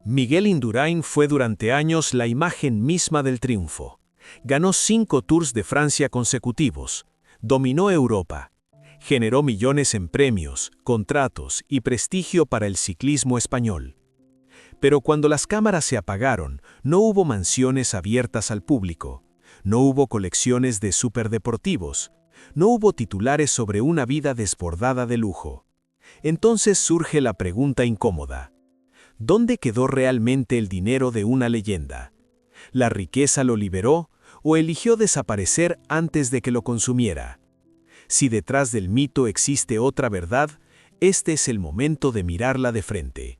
Miguel Indurain fue durante años la imagen misma del triunfo. Ganó 5 Tours de Francia consecutivos, dominó Europa, generó millones en premios, contratos y prestigio para el ciclismo español. Pero cuando las cámaras se apagaron, no hubo mansiones abiertas al público, no hubo colecciones de superdeportivos, no hubo titulares sobre una vida desbordada de lujo. Entonces surge la pregunta incómoda: ¿dónde quedó realmente el dinero de una leyenda? ¿La riqueza lo liberó o eligió desaparecer antes de que lo consumiera? Si detrás del mito existe otra verdad, este es el momento de mirarla de frente.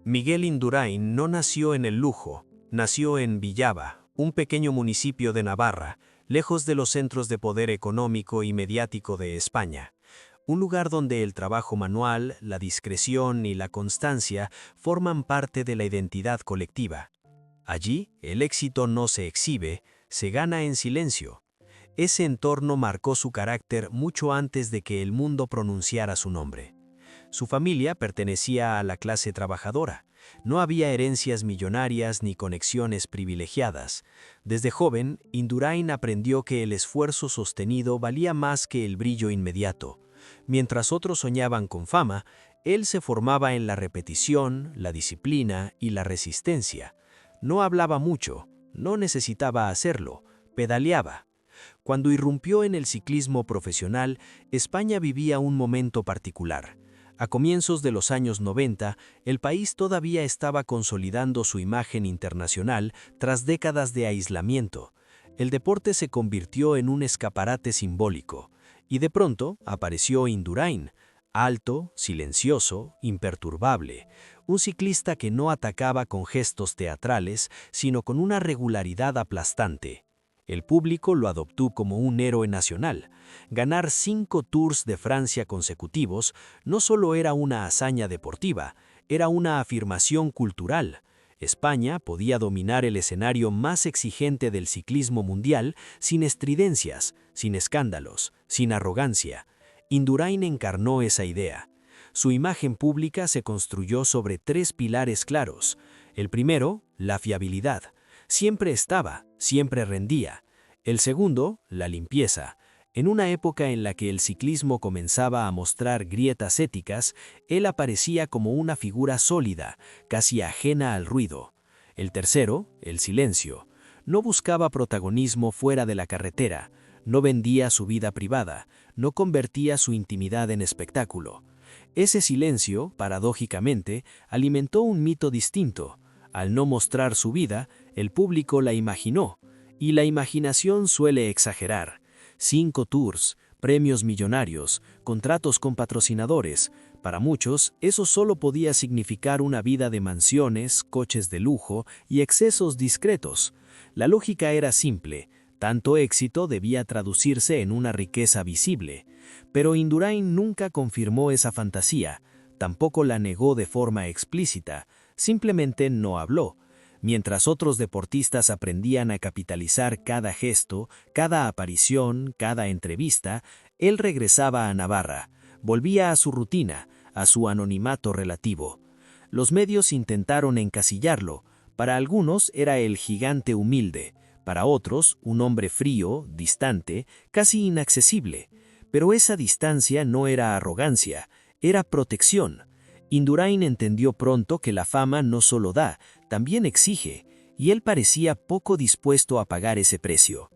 Miguel Indurain no nació en el lujo, nació en Villaba, un pequeño municipio de Navarra, lejos de los centros de poder económico y mediático de España. Un lugar donde el trabajo manual, la discreción y la constancia forman parte de la identidad colectiva. Allí, el éxito no se exhibe, se gana en silencio. Ese entorno marcó su carácter mucho antes de que el mundo pronunciara su nombre. Su familia pertenecía a la clase trabajadora. No había herencias millonarias ni conexiones privilegiadas. Desde joven, Indurain aprendió que el esfuerzo sostenido valía más que el brillo inmediato. Mientras otros soñaban con fama, él se formaba en la repetición, la disciplina y la resistencia. No hablaba mucho, no necesitaba hacerlo, pedaleaba. Cuando irrumpió en el ciclismo profesional, España vivía un momento particular. A comienzos de los años 90, el país todavía estaba consolidando su imagen internacional tras décadas de aislamiento. El deporte se convirtió en un escaparate simbólico. Y de pronto apareció Indurain, alto, silencioso, imperturbable, un ciclista que no atacaba con gestos teatrales, sino con una regularidad aplastante. El público lo adoptó como un héroe nacional. Ganar 5 Tours de Francia consecutivos no solo era una hazaña deportiva, era una afirmación cultural. España podía dominar el escenario más exigente del ciclismo mundial sin estridencias, sin escándalos, sin arrogancia. Indurain encarnó esa idea. Su imagen pública se construyó sobre 3 pilares claros. El primero, la fiabilidad. Siempre estaba, siempre rendía. El segundo, la limpieza. En una época en la que el ciclismo comenzaba a mostrar grietas éticas, él aparecía como una figura sólida, casi ajena al ruido. El tercero, el silencio. No buscaba protagonismo fuera de la carretera, no vendía su vida privada, no convertía su intimidad en espectáculo. Ese silencio, paradójicamente, alimentó un mito distinto. Al no mostrar su vida, el público la imaginó, y la imaginación suele exagerar. 5 Tours, premios millonarios, contratos con patrocinadores. Para muchos, eso solo podía significar una vida de mansiones, coches de lujo y excesos discretos. La lógica era simple: tanto éxito debía traducirse en una riqueza visible. Pero Indurain nunca confirmó esa fantasía, tampoco la negó de forma explícita, simplemente no habló. Mientras otros deportistas aprendían a capitalizar cada gesto, cada aparición, cada entrevista, él regresaba a Navarra, volvía a su rutina, a su anonimato relativo. Los medios intentaron encasillarlo. Para algunos era el gigante humilde, para otros un hombre frío, distante, casi inaccesible. Pero esa distancia no era arrogancia, era protección. Indurain entendió pronto que la fama no solo da, también exige, y él parecía poco dispuesto a pagar ese precio.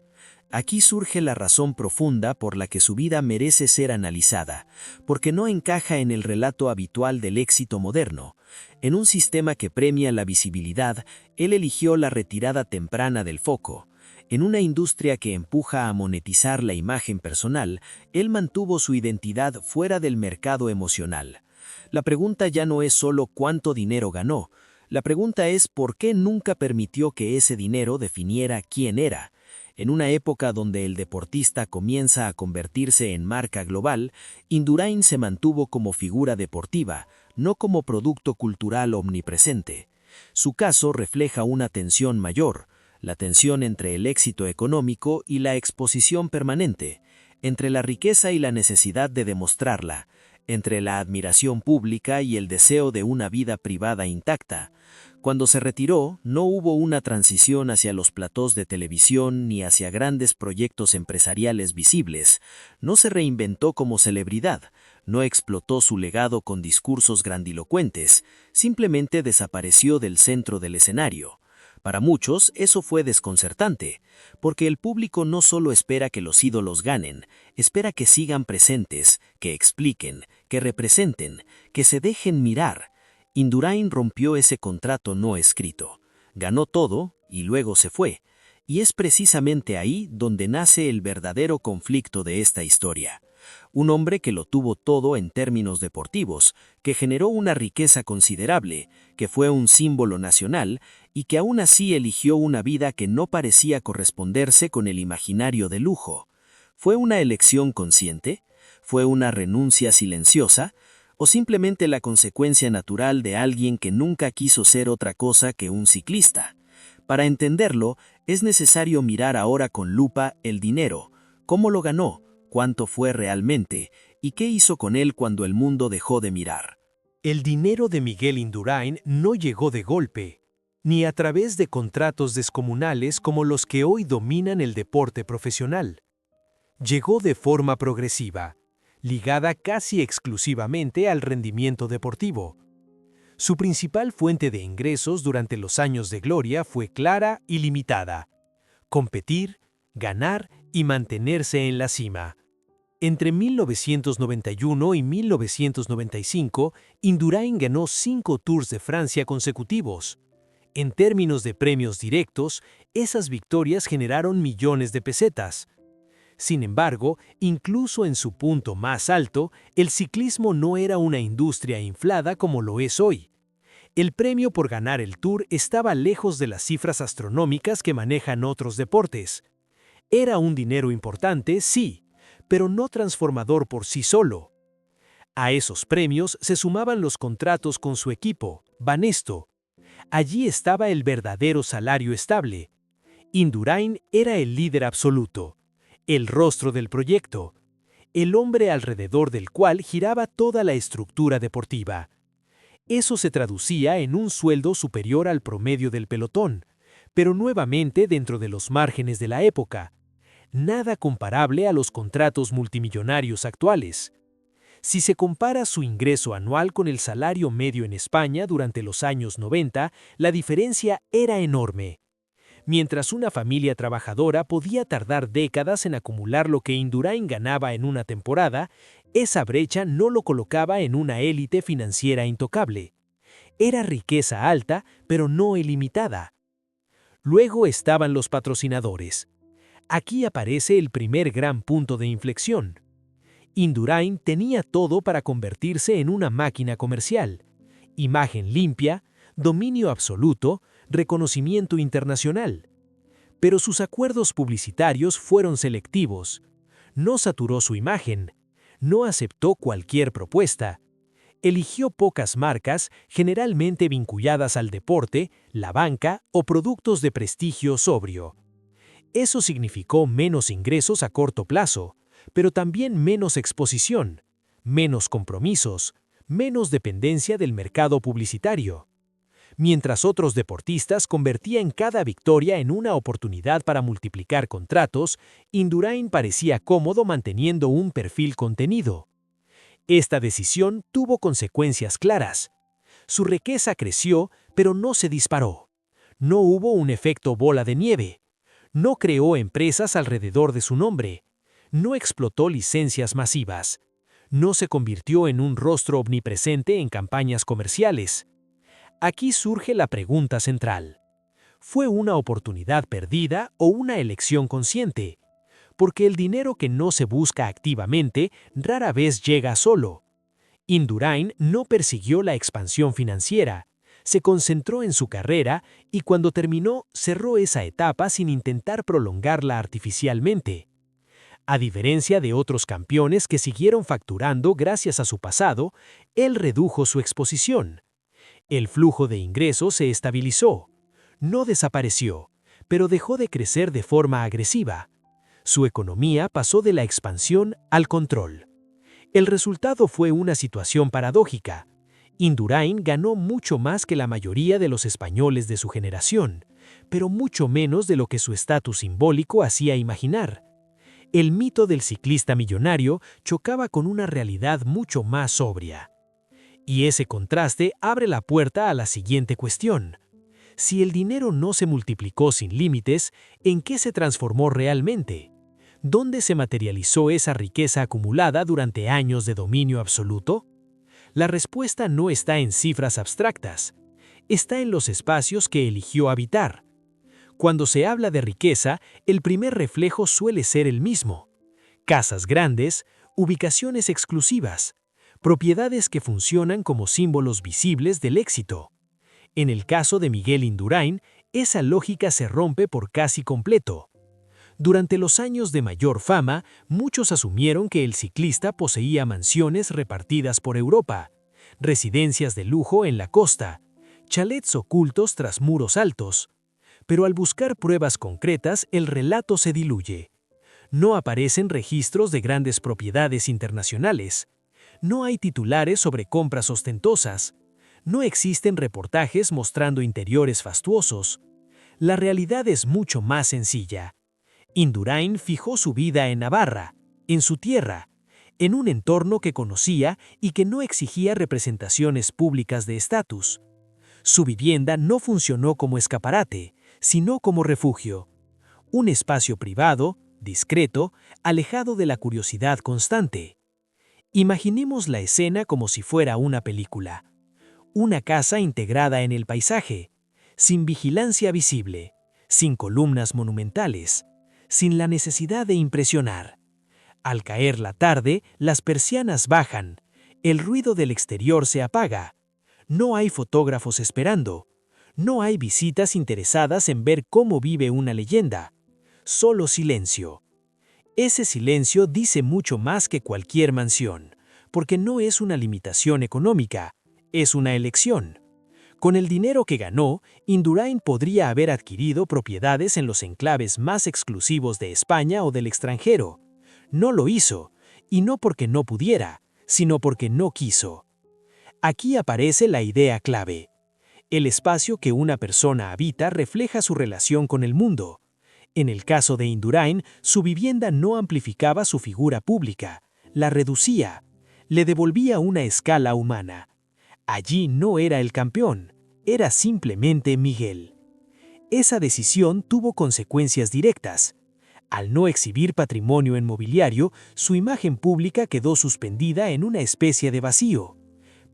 Aquí surge la razón profunda por la que su vida merece ser analizada, porque no encaja en el relato habitual del éxito moderno. En un sistema que premia la visibilidad, él eligió la retirada temprana del foco. En una industria que empuja a monetizar la imagen personal, él mantuvo su identidad fuera del mercado emocional. La pregunta ya no es solo cuánto dinero ganó. La pregunta es por qué nunca permitió que ese dinero definiera quién era. En una época donde el deportista comienza a convertirse en marca global, Indurain se mantuvo como figura deportiva, no como producto cultural omnipresente. Su caso refleja una tensión mayor, la tensión entre el éxito económico y la exposición permanente, entre la riqueza y la necesidad de demostrarla, entre la admiración pública y el deseo de una vida privada intacta. Cuando se retiró, no hubo una transición hacia los platós de televisión ni hacia grandes proyectos empresariales visibles, no se reinventó como celebridad, no explotó su legado con discursos grandilocuentes, simplemente desapareció del centro del escenario. Para muchos eso fue desconcertante, porque el público no solo espera que los ídolos ganen, espera que sigan presentes, que expliquen, que representen, que se dejen mirar. Indurain rompió ese contrato no escrito, ganó todo y luego se fue, y es precisamente ahí donde nace el verdadero conflicto de esta historia. Un hombre que lo tuvo todo en términos deportivos, que generó una riqueza considerable, que fue un símbolo nacional y que aún así eligió una vida que no parecía corresponderse con el imaginario de lujo. ¿Fue una elección consciente? ¿Fue una renuncia silenciosa? ¿O simplemente la consecuencia natural de alguien que nunca quiso ser otra cosa que un ciclista? Para entenderlo, es necesario mirar ahora con lupa el dinero, cómo lo ganó, cuánto fue realmente y qué hizo con él cuando el mundo dejó de mirar. El dinero de Miguel Indurain no llegó de golpe, ni a través de contratos descomunales como los que hoy dominan el deporte profesional. Llegó de forma progresiva, ligada casi exclusivamente al rendimiento deportivo. Su principal fuente de ingresos durante los años de gloria fue clara y limitada: competir, ganar y mantenerse en la cima. Entre 1991 y 1995, Indurain ganó 5 Tours de Francia consecutivos. En términos de premios directos, esas victorias generaron millones de pesetas. Sin embargo, incluso en su punto más alto, el ciclismo no era una industria inflada como lo es hoy. El premio por ganar el Tour estaba lejos de las cifras astronómicas que manejan otros deportes. Era un dinero importante, sí, pero no transformador por sí solo. A esos premios se sumaban los contratos con su equipo, Banesto. Allí estaba el verdadero salario estable. Indurain era el líder absoluto, el rostro del proyecto, el hombre alrededor del cual giraba toda la estructura deportiva. Eso se traducía en un sueldo superior al promedio del pelotón, pero nuevamente dentro de los márgenes de la época. Nada comparable a los contratos multimillonarios actuales. Si se compara su ingreso anual con el salario medio en España durante los años 90, la diferencia era enorme. Mientras una familia trabajadora podía tardar décadas en acumular lo que Indurain ganaba en una temporada, esa brecha no lo colocaba en una élite financiera intocable. Era riqueza alta, pero no ilimitada. Luego estaban los patrocinadores. Aquí aparece el primer gran punto de inflexión. Indurain tenía todo para convertirse en una máquina comercial: imagen limpia, dominio absoluto, reconocimiento internacional. Pero sus acuerdos publicitarios fueron selectivos. No saturó su imagen, no aceptó cualquier propuesta. Eligió pocas marcas, generalmente vinculadas al deporte, la banca o productos de prestigio sobrio. Eso significó menos ingresos a corto plazo, pero también menos exposición, menos compromisos, menos dependencia del mercado publicitario. Mientras otros deportistas convertían cada victoria en una oportunidad para multiplicar contratos, Indurain parecía cómodo manteniendo un perfil contenido. Esta decisión tuvo consecuencias claras. Su riqueza creció, pero no se disparó. No hubo un efecto bola de nieve. No creó empresas alrededor de su nombre. No explotó licencias masivas. No se convirtió en un rostro omnipresente en campañas comerciales. Aquí surge la pregunta central. ¿Fue una oportunidad perdida o una elección consciente? Porque el dinero que no se busca activamente rara vez llega solo. Indurain no persiguió la expansión financiera, se concentró en su carrera y cuando terminó cerró esa etapa sin intentar prolongarla artificialmente. A diferencia de otros campeones que siguieron facturando gracias a su pasado, él redujo su exposición. El flujo de ingresos se estabilizó. No desapareció, pero dejó de crecer de forma agresiva. Su economía pasó de la expansión al control. El resultado fue una situación paradójica. Indurain ganó mucho más que la mayoría de los españoles de su generación, pero mucho menos de lo que su estatus simbólico hacía imaginar. El mito del ciclista millonario chocaba con una realidad mucho más sobria. Y ese contraste abre la puerta a la siguiente cuestión. Si el dinero no se multiplicó sin límites, ¿en qué se transformó realmente? ¿Dónde se materializó esa riqueza acumulada durante años de dominio absoluto? La respuesta no está en cifras abstractas, está en los espacios que eligió habitar. Cuando se habla de riqueza, el primer reflejo suele ser el mismo. Casas grandes, ubicaciones exclusivas, propiedades que funcionan como símbolos visibles del éxito. En el caso de Miguel Indurain, esa lógica se rompe por casi completo. Durante los años de mayor fama, muchos asumieron que el ciclista poseía mansiones repartidas por Europa, residencias de lujo en la costa, chalets ocultos tras muros altos. Pero al buscar pruebas concretas, el relato se diluye. No aparecen registros de grandes propiedades internacionales. No hay titulares sobre compras ostentosas. No existen reportajes mostrando interiores fastuosos. La realidad es mucho más sencilla. Indurain fijó su vida en Navarra, en su tierra, en un entorno que conocía y que no exigía representaciones públicas de estatus. Su vivienda no funcionó como escaparate, sino como refugio. Un espacio privado, discreto, alejado de la curiosidad constante. Imaginemos la escena como si fuera una película. Una casa integrada en el paisaje, sin vigilancia visible, sin columnas monumentales, sin la necesidad de impresionar. Al caer la tarde, las persianas bajan, el ruido del exterior se apaga. No hay fotógrafos esperando. No hay visitas interesadas en ver cómo vive una leyenda. Solo silencio. Ese silencio dice mucho más que cualquier mansión, porque no es una limitación económica, es una elección. Con el dinero que ganó, Indurain podría haber adquirido propiedades en los enclaves más exclusivos de España o del extranjero. No lo hizo, y no porque no pudiera, sino porque no quiso. Aquí aparece la idea clave. El espacio que una persona habita refleja su relación con el mundo. En el caso de Indurain, su vivienda no amplificaba su figura pública, la reducía, le devolvía una escala humana. Allí no era el campeón, era simplemente Miguel. Esa decisión tuvo consecuencias directas. Al no exhibir patrimonio inmobiliario, su imagen pública quedó suspendida en una especie de vacío.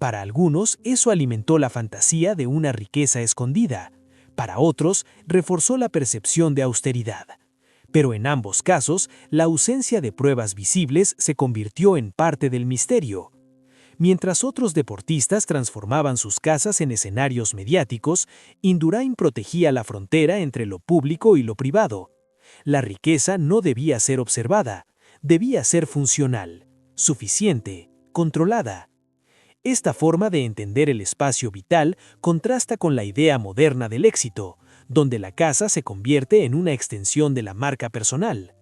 Para algunos, eso alimentó la fantasía de una riqueza escondida. Para otros, reforzó la percepción de austeridad. Pero en ambos casos, la ausencia de pruebas visibles se convirtió en parte del misterio. Mientras otros deportistas transformaban sus casas en escenarios mediáticos, Indurain protegía la frontera entre lo público y lo privado. La riqueza no debía ser observada, debía ser funcional, suficiente, controlada. Esta forma de entender el espacio vital contrasta con la idea moderna del éxito, donde la casa se convierte en una extensión de la marca personal.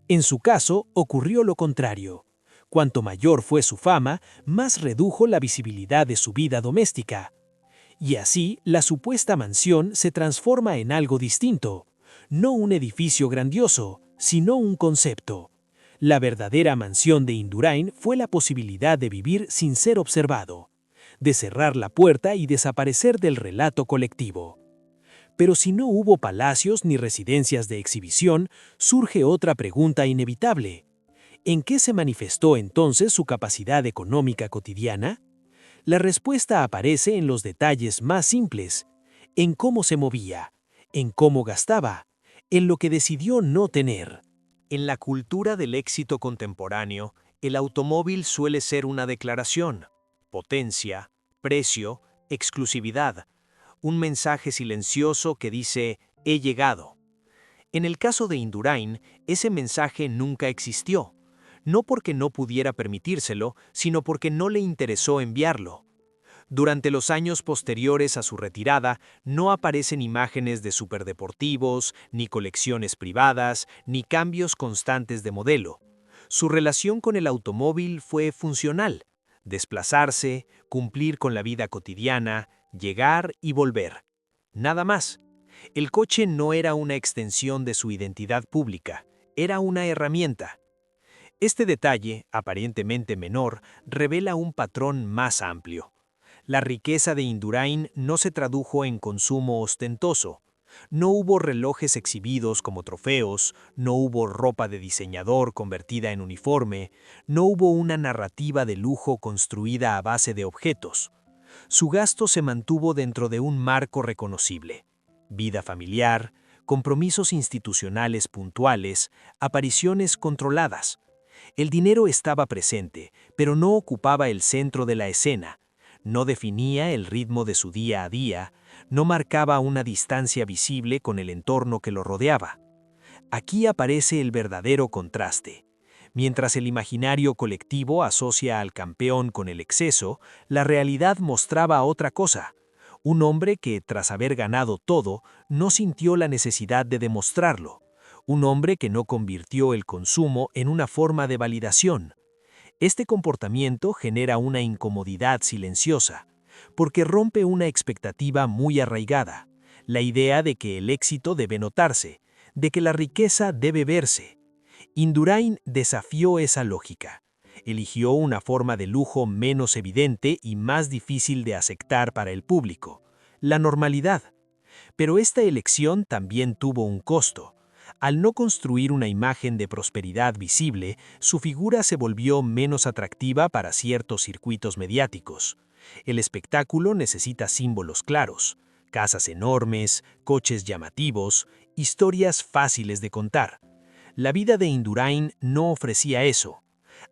En su caso, ocurrió lo contrario. Cuanto mayor fue su fama, más redujo la visibilidad de su vida doméstica. Y así, la supuesta mansión se transforma en algo distinto. No un edificio grandioso, sino un concepto. La verdadera mansión de Indurain fue la posibilidad de vivir sin ser observado, de cerrar la puerta y desaparecer del relato colectivo. Pero si no hubo palacios ni residencias de exhibición, surge otra pregunta inevitable. ¿En qué se manifestó entonces su capacidad económica cotidiana? La respuesta aparece en los detalles más simples, en cómo se movía, en cómo gastaba, en lo que decidió no tener. En la cultura del éxito contemporáneo, el automóvil suele ser una declaración, potencia, precio, exclusividad, un mensaje silencioso que dice «he llegado». En el caso de Indurain, ese mensaje nunca existió, no porque no pudiera permitírselo, sino porque no le interesó enviarlo. Durante los años posteriores a su retirada, no aparecen imágenes de superdeportivos, ni colecciones privadas, ni cambios constantes de modelo. Su relación con el automóvil fue funcional, desplazarse, cumplir con la vida cotidiana, llegar y volver. Nada más. El coche no era una extensión de su identidad pública, era una herramienta. Este detalle, aparentemente menor, revela un patrón más amplio. La riqueza de Indurain no se tradujo en consumo ostentoso. No hubo relojes exhibidos como trofeos, no hubo ropa de diseñador convertida en uniforme, no hubo una narrativa de lujo construida a base de objetos. Su gasto se mantuvo dentro de un marco reconocible: vida familiar, compromisos institucionales puntuales, apariciones controladas. El dinero estaba presente, pero no ocupaba el centro de la escena. No definía el ritmo de su día a día, no marcaba una distancia visible con el entorno que lo rodeaba. Aquí aparece el verdadero contraste. Mientras el imaginario colectivo asocia al campeón con el exceso, la realidad mostraba otra cosa. Un hombre que, tras haber ganado todo, no sintió la necesidad de demostrarlo. Un hombre que no convirtió el consumo en una forma de validación. Este comportamiento genera una incomodidad silenciosa, porque rompe una expectativa muy arraigada, la idea de que el éxito debe notarse, de que la riqueza debe verse. Indurain desafió esa lógica. Eligió una forma de lujo menos evidente y más difícil de aceptar para el público: la normalidad. Pero esta elección también tuvo un costo. Al no construir una imagen de prosperidad visible, su figura se volvió menos atractiva para ciertos circuitos mediáticos. El espectáculo necesita símbolos claros: casas enormes, coches llamativos, historias fáciles de contar. La vida de Indurain no ofrecía eso.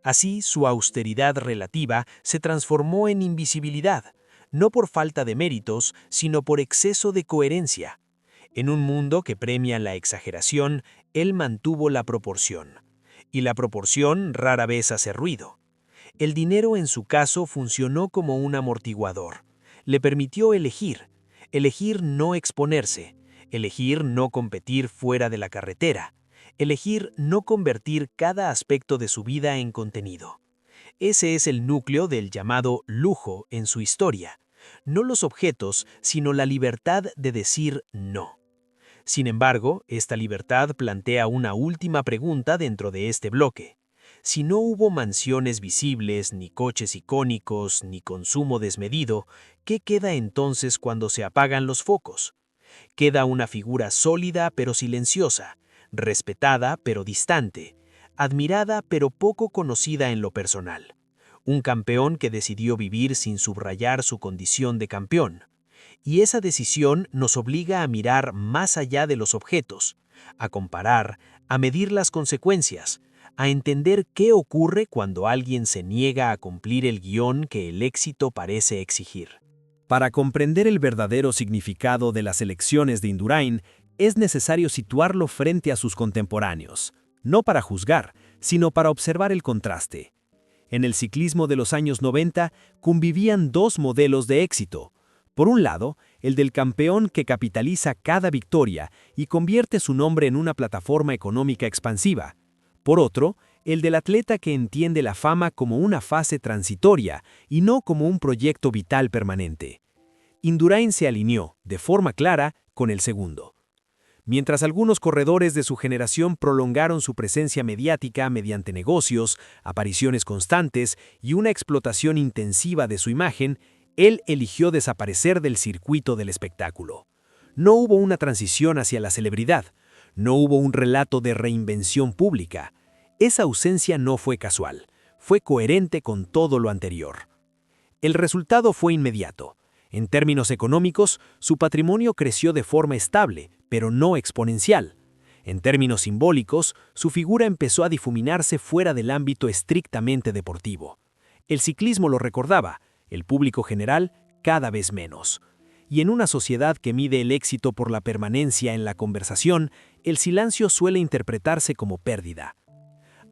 Así, su austeridad relativa se transformó en invisibilidad, no por falta de méritos, sino por exceso de coherencia. En un mundo que premia la exageración, él mantuvo la proporción. Y la proporción rara vez hace ruido. El dinero en su caso funcionó como un amortiguador. Le permitió elegir no exponerse, elegir no competir fuera de la carretera, elegir no convertir cada aspecto de su vida en contenido. Ese es el núcleo del llamado lujo en su historia. No los objetos, sino la libertad de decir no. Sin embargo, esta libertad plantea una última pregunta dentro de este bloque. Si no hubo mansiones visibles, ni coches icónicos, ni consumo desmedido, ¿qué queda entonces cuando se apagan los focos? Queda una figura sólida pero silenciosa, respetada pero distante, admirada pero poco conocida en lo personal. Un campeón que decidió vivir sin subrayar su condición de campeón. Y esa decisión nos obliga a mirar más allá de los objetos, a comparar, a medir las consecuencias, a entender qué ocurre cuando alguien se niega a cumplir el guión que el éxito parece exigir. Para comprender el verdadero significado de las elecciones de Indurain, es necesario situarlo frente a sus contemporáneos, no para juzgar, sino para observar el contraste. En el ciclismo de los años 90 convivían dos modelos de éxito. Por un lado, el del campeón que capitaliza cada victoria y convierte su nombre en una plataforma económica expansiva. Por otro, el del atleta que entiende la fama como una fase transitoria y no como un proyecto vital permanente. Indurain se alineó, de forma clara, con el segundo. Mientras algunos corredores de su generación prolongaron su presencia mediática mediante negocios, apariciones constantes y una explotación intensiva de su imagen, él eligió desaparecer del circuito del espectáculo. No hubo una transición hacia la celebridad, no hubo un relato de reinvención pública. Esa ausencia no fue casual, fue coherente con todo lo anterior. El resultado fue inmediato. En términos económicos, su patrimonio creció de forma estable, pero no exponencial. En términos simbólicos, su figura empezó a difuminarse fuera del ámbito estrictamente deportivo. El ciclismo lo recordaba, el público general cada vez menos. Y en una sociedad que mide el éxito por la permanencia en la conversación, el silencio suele interpretarse como pérdida.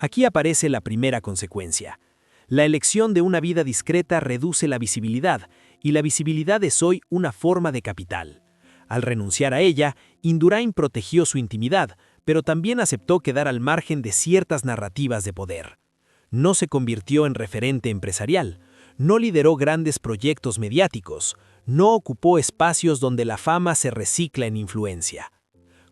Aquí aparece la primera consecuencia. La elección de una vida discreta reduce la visibilidad, y la visibilidad es hoy una forma de capital. Al renunciar a ella, Indurain protegió su intimidad, pero también aceptó quedar al margen de ciertas narrativas de poder. No se convirtió en referente empresarial, No lideró grandes proyectos mediáticos, no ocupó espacios donde la fama se recicla en influencia.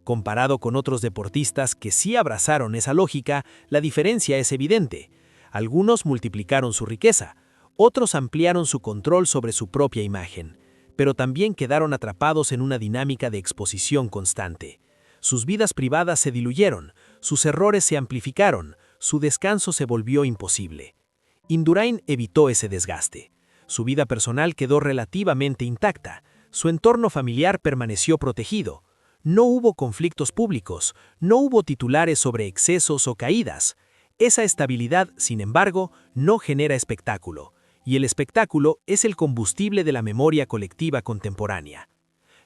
Comparado con otros deportistas que sí abrazaron esa lógica, la diferencia es evidente. Algunos multiplicaron su riqueza, otros ampliaron su control sobre su propia imagen, pero también quedaron atrapados en una dinámica de exposición constante. Sus vidas privadas se diluyeron, sus errores se amplificaron, su descanso se volvió imposible. Indurain evitó ese desgaste. Su vida personal quedó relativamente intacta, su entorno familiar permaneció protegido. No hubo conflictos públicos, no hubo titulares sobre excesos o caídas. Esa estabilidad, sin embargo, no genera espectáculo, y el espectáculo es el combustible de la memoria colectiva contemporánea.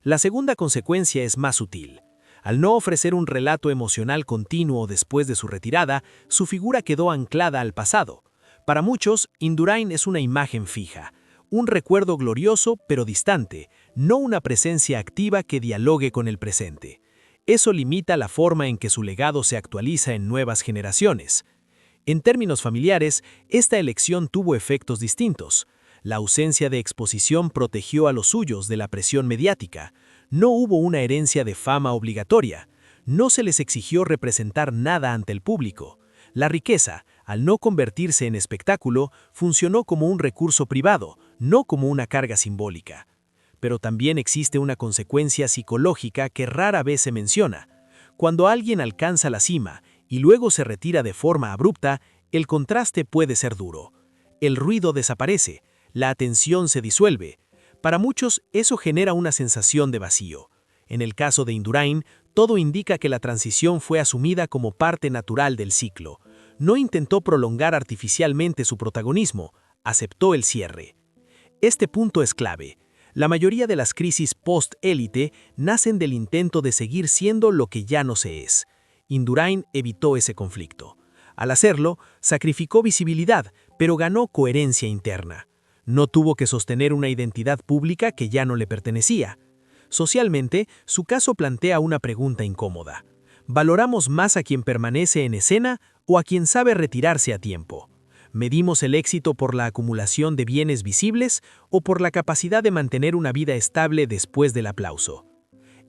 La segunda consecuencia es más sutil. Al no ofrecer un relato emocional continuo después de su retirada, su figura quedó anclada al pasado. Para muchos, Indurain es una imagen fija, un recuerdo glorioso pero distante, no una presencia activa que dialogue con el presente. Eso limita la forma en que su legado se actualiza en nuevas generaciones. En términos familiares, esta elección tuvo efectos distintos. La ausencia de exposición protegió a los suyos de la presión mediática. No hubo una herencia de fama obligatoria. No se les exigió representar nada ante el público. La riqueza, al no convertirse en espectáculo, funcionó como un recurso privado, no como una carga simbólica. Pero también existe una consecuencia psicológica que rara vez se menciona. Cuando alguien alcanza la cima y luego se retira de forma abrupta, el contraste puede ser duro. El ruido desaparece, la atención se disuelve. Para muchos, eso genera una sensación de vacío. En el caso de Indurain, todo indica que la transición fue asumida como parte natural del ciclo. No intentó prolongar artificialmente su protagonismo, aceptó el cierre. Este punto es clave. La mayoría de las crisis post-élite nacen del intento de seguir siendo lo que ya no se es. Indurain evitó ese conflicto. Al hacerlo, sacrificó visibilidad, pero ganó coherencia interna. No tuvo que sostener una identidad pública que ya no le pertenecía. Socialmente, su caso plantea una pregunta incómoda. ¿Valoramos más a quien permanece en escena o a quien sabe retirarse a tiempo? ¿Medimos el éxito por la acumulación de bienes visibles o por la capacidad de mantener una vida estable después del aplauso?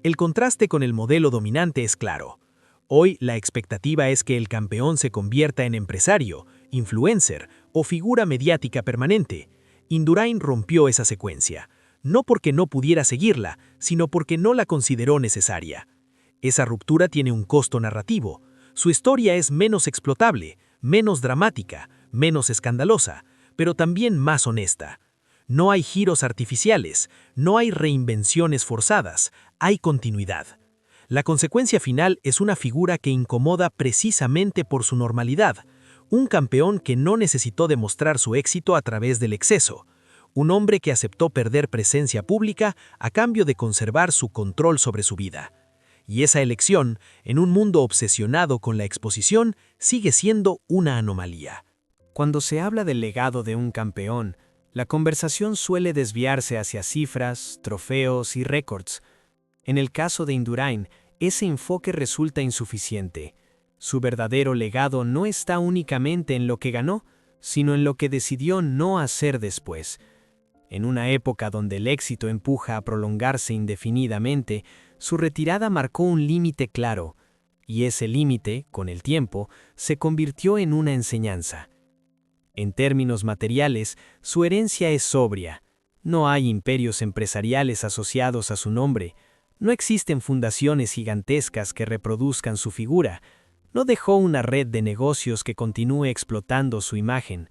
El contraste con el modelo dominante es claro. Hoy la expectativa es que el campeón se convierta en empresario, influencer o figura mediática permanente. Indurain rompió esa secuencia, no porque no pudiera seguirla, sino porque no la consideró necesaria. Esa ruptura tiene un costo narrativo. Su historia es menos explotable, menos dramática, menos escandalosa, pero también más honesta. No hay giros artificiales, no hay reinvenciones forzadas, hay continuidad. La consecuencia final es una figura que incomoda precisamente por su normalidad, un campeón que no necesitó demostrar su éxito a través del exceso, un hombre que aceptó perder presencia pública a cambio de conservar su control sobre su vida. Y esa elección, en un mundo obsesionado con la exposición, sigue siendo una anomalía. Cuando se habla del legado de un campeón, la conversación suele desviarse hacia cifras, trofeos y récords. En el caso de Indurain, ese enfoque resulta insuficiente. Su verdadero legado no está únicamente en lo que ganó, sino en lo que decidió no hacer después. En una época donde el éxito empuja a prolongarse indefinidamente, su retirada marcó un límite claro, y ese límite, con el tiempo, se convirtió en una enseñanza. En términos materiales, su herencia es sobria. No hay imperios empresariales asociados a su nombre. No existen fundaciones gigantescas que reproduzcan su figura. No dejó una red de negocios que continúe explotando su imagen.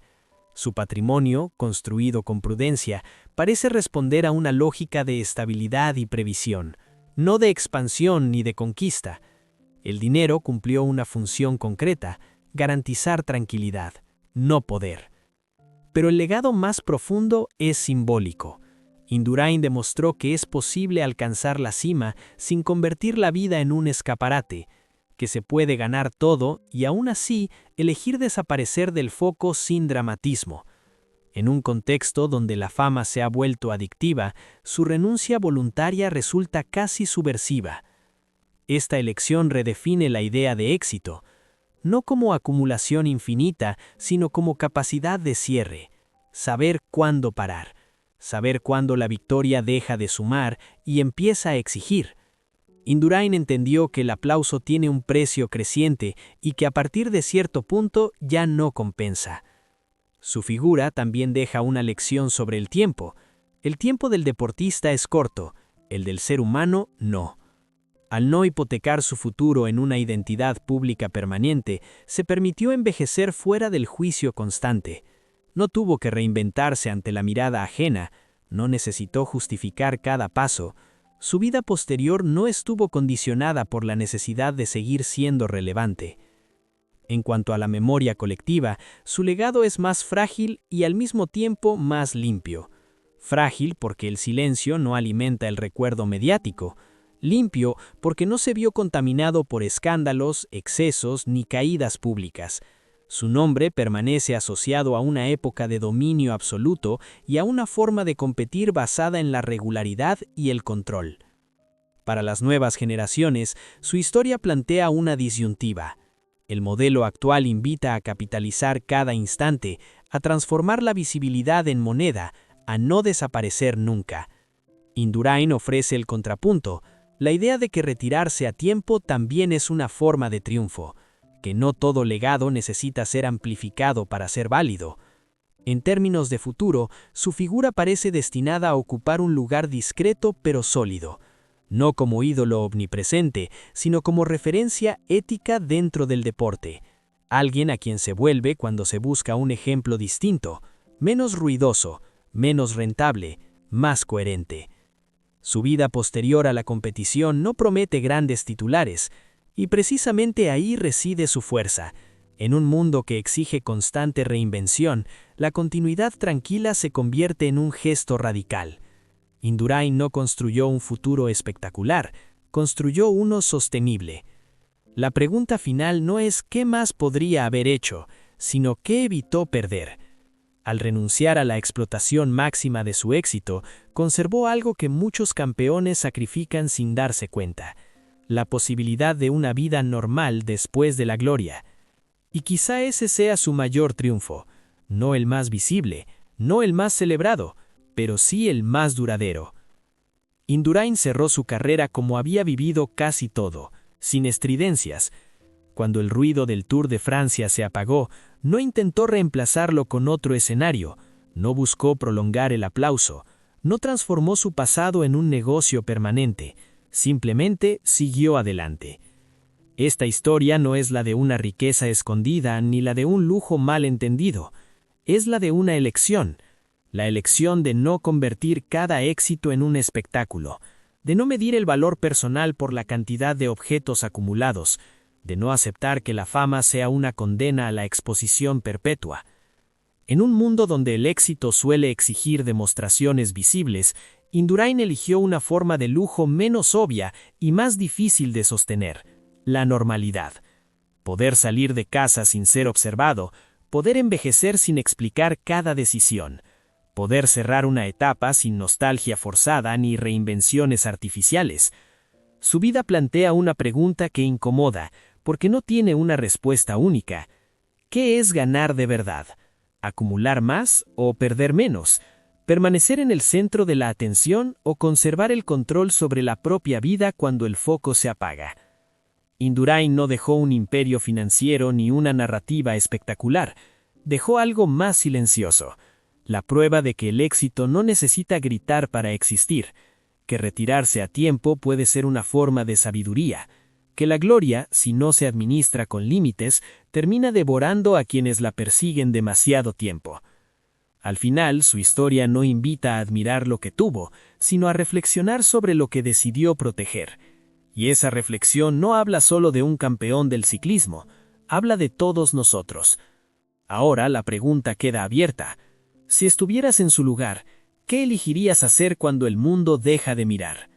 Su patrimonio, construido con prudencia, parece responder a una lógica de estabilidad y previsión, no de expansión ni de conquista. El dinero cumplió una función concreta: garantizar tranquilidad, no poder. Pero el legado más profundo es simbólico. Indurain demostró que es posible alcanzar la cima sin convertir la vida en un escaparate, que se puede ganar todo y aún así elegir desaparecer del foco sin dramatismo. En un contexto donde la fama se ha vuelto adictiva, su renuncia voluntaria resulta casi subversiva. Esta elección redefine la idea de éxito, no como acumulación infinita, sino como capacidad de cierre. saber cuándo parar, saber cuándo la victoria deja de sumar y empieza a exigir. Indurain entendió que el aplauso tiene un precio creciente y que a partir de cierto punto ya no compensa. Su figura también deja una lección sobre el tiempo. El tiempo del deportista es corto, el del ser humano no. Al no hipotecar su futuro en una identidad pública permanente, se permitió envejecer fuera del juicio constante. No tuvo que reinventarse ante la mirada ajena, no necesitó justificar cada paso. Su vida posterior no estuvo condicionada por la necesidad de seguir siendo relevante. En cuanto a la memoria colectiva, su legado es más frágil y al mismo tiempo más limpio. Frágil porque el silencio no alimenta el recuerdo mediático. Limpio porque no se vio contaminado por escándalos, excesos ni caídas públicas. Su nombre permanece asociado a una época de dominio absoluto y a una forma de competir basada en la regularidad y el control. Para las nuevas generaciones, su historia plantea una disyuntiva. El modelo actual invita a capitalizar cada instante, a transformar la visibilidad en moneda, a no desaparecer nunca. Indurain ofrece el contrapunto, la idea de que retirarse a tiempo también es una forma de triunfo, que no todo legado necesita ser amplificado para ser válido. En términos de futuro, su figura parece destinada a ocupar un lugar discreto pero sólido, no como ídolo omnipresente, sino como referencia ética dentro del deporte, alguien a quien se vuelve cuando se busca un ejemplo distinto, menos ruidoso, menos rentable, más coherente. Su vida posterior a la competición no promete grandes titulares, y precisamente ahí reside su fuerza. En un mundo que exige constante reinvención, la continuidad tranquila se convierte en un gesto radical. Indurain no construyó un futuro espectacular, construyó uno sostenible. La pregunta final no es qué más podría haber hecho, sino qué evitó perder. Al renunciar a la explotación máxima de su éxito, conservó algo que muchos campeones sacrifican sin darse cuenta: la posibilidad de una vida normal después de la gloria. Y quizá ese sea su mayor triunfo, no el más visible, no el más celebrado, pero sí el más duradero. Indurain cerró su carrera como había vivido casi todo, sin estridencias. Cuando el ruido del Tour de Francia se apagó, no intentó reemplazarlo con otro escenario, no buscó prolongar el aplauso, no transformó su pasado en un negocio permanente, simplemente siguió adelante. Esta historia no es la de una riqueza escondida ni la de un lujo mal entendido, es la de una elección, la elección de no convertir cada éxito en un espectáculo, de no medir el valor personal por la cantidad de objetos acumulados, de no aceptar que la fama sea una condena a la exposición perpetua. En un mundo donde el éxito suele exigir demostraciones visibles, Indurain eligió una forma de lujo menos obvia y más difícil de sostener: la normalidad. Poder salir de casa sin ser observado, poder envejecer sin explicar cada decisión, poder cerrar una etapa sin nostalgia forzada ni reinvenciones artificiales. Su vida plantea una pregunta que incomoda, porque no tiene una respuesta única. ¿Qué es ganar de verdad? ¿Acumular más o perder menos? ¿Permanecer en el centro de la atención o conservar el control sobre la propia vida cuando el foco se apaga? Indurain no dejó un imperio financiero ni una narrativa espectacular, dejó algo más silencioso: la prueba de que el éxito no necesita gritar para existir, que retirarse a tiempo puede ser una forma de sabiduría, que la gloria, si no se administra con límites, termina devorando a quienes la persiguen demasiado tiempo. Al final, su historia no invita a admirar lo que tuvo, sino a reflexionar sobre lo que decidió proteger. Y esa reflexión no habla solo de un campeón del ciclismo, habla de todos nosotros. Ahora la pregunta queda abierta: si estuvieras en su lugar, ¿qué elegirías hacer cuando el mundo deja de mirar?